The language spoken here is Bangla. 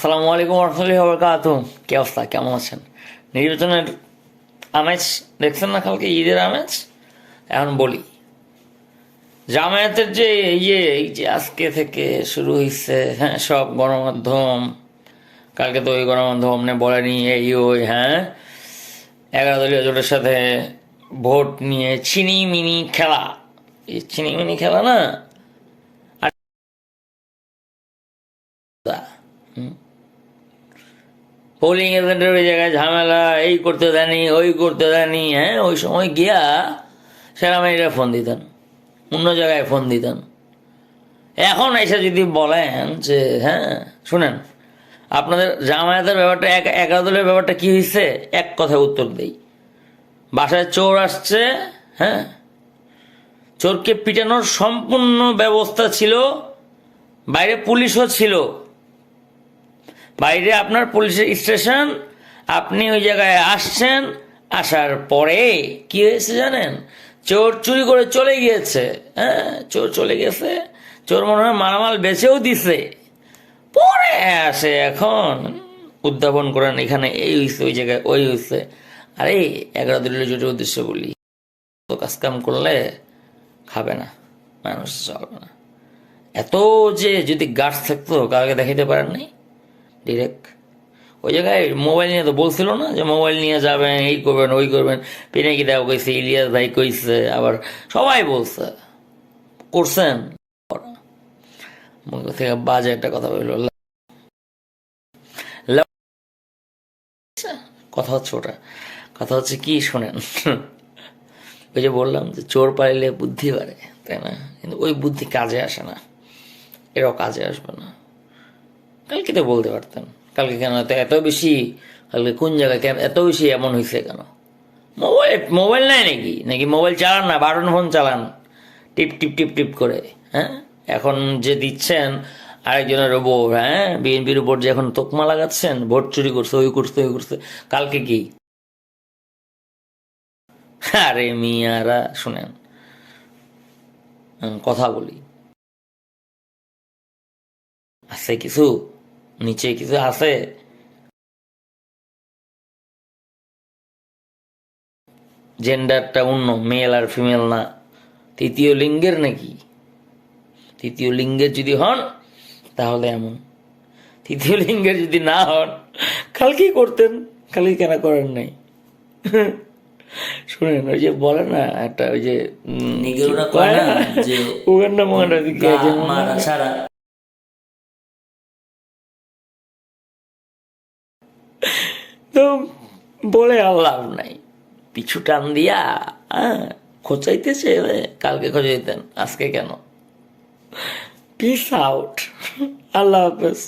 আসসালামু আলাইকুম রহমতুল্লাহি ওয়া বারাকাতুহু। কি অবস্থা, কেমন আছেন? নির্বাচনের আমেজ দেখছেন না, কালকে ঈদের আমেজ। এখন বলি, জামায়াতের যে এই যে আজকে থেকে শুরু হয়েছে, হ্যাঁ, সব গণমাধ্যম, কালকে তো ওই গণমাধ্যম বলেনি এই ওই, হ্যাঁ, 11 দলীয় জোটের সাথে ভোট নিয়ে ছিনিমিনি খেলা। এই ছিনিমিনি খেলা না, পোলিং এজেন্টের ওই জায়গায় ঝামেলা, এই করতে দেয়নি, ওই করতে দেয়নি, হ্যাঁ, ওই সময় গিয়া সেনাবাহিনীরা ফোন দিতেন, অন্য জায়গায় ফোন দিতেন। এখন এসে যদি বলেন যে হ্যাঁ শুনেন, আপনাদের জামায়াতের ব্যাপারটা 11 দলের ব্যাপারটা কি হয়েছে, এক কথায় উত্তর দেই। বাসায় চোর আসছে, হ্যাঁ, চোরকে পিটানোর সম্পূর্ণ ব্যবস্থা ছিল, বাইরে পুলিশও ছিল, বাইরে আপনার পুলিশের স্টেশন, আপনি ওই জায়গায় আসছেন, আসার পরে কি হয়েছে জানেন, চোর চুরি করে চলে গিয়েছে, হ্যাঁ, চোর চলে গেছে, চোর মনে হয় মালামাল বেচেও দিছে, পরে আসে এখন উদ্যাপন করেন এখানে এই হয়েছে, ওই জায়গায় ওই হয়েছে। আরে 11 দলীয় জোটের উদ্দেশ্য বলি, তো কাজকাম করলে খাবে না, মানুষ চলবে না। এত যে যদি গাছ থাকতো কাউকে দেখাইতে পারেন নাই, ডিরেক্ট ওই জায়গায় মোবাইল নিয়ে তো বলছিল না যে মোবাইল নিয়ে যাবেন, এই করবেন, ওই করবেন, পিনাকি দেওয়া কইছে, ইলিয়াস ভাই কইছে, আবার সবাই বলছে, করছেন। মুখ থেকে বাজে একটা কথা বলল, কথা হচ্ছে ওটা, কথা হচ্ছে কি শোনেন, ওই যে বললাম যে চোর পালিলে বুদ্ধি বাড়ে, তাই না? কিন্তু ওই বুদ্ধি কাজে আসে না, এরাও কাজে আসবে না। কালকে তো বলতে পারতেন, কালকে কেন এত বেশি, কালকে কোন জায়গায় কেন এত বেশি এমন হয়েছে কেন? মোবাইল নাই নাকি, নাকি মোবাইল চালান না, বাটন ফোন চালান, টিপ টিপ টিপ টিপ করে, হ্যাঁ। এখন যে দিচ্ছেন আরেকজনের উপর, হ্যাঁ, বিএনপির উপর যে এখন তোকমা লাগাচ্ছেন, ভোট চুরি করছে, ওই করছে, ওই করছে, কালকে কি? আরে মিয়ারা শুনেন, কথা বলি, আছে কিছু, নিচে কিছু আছে। জেন্ডারটা অন্য, মেল আর ফিমেল না, তৃতীয় লিঙ্গের নাকি? তৃতীয় লিঙ্গের যদি হন তাহলে এমন, তৃতীয় লিঙ্গের যদি না হন কালকে করতেন, কালকে কেন করেন নাই? শুনেন, ওই যে বলে না একটা, ওই যে উগান্ডা মুগান্ডা দিকে তো বলে আর লাভ নাই, পিছু টান দিয়া, হ্যাঁ, খোঁচাইতেছে, কালকে খোঁচাইতেন, আজকে কেন? পিস আউট, আল্লাহ হাফেজ।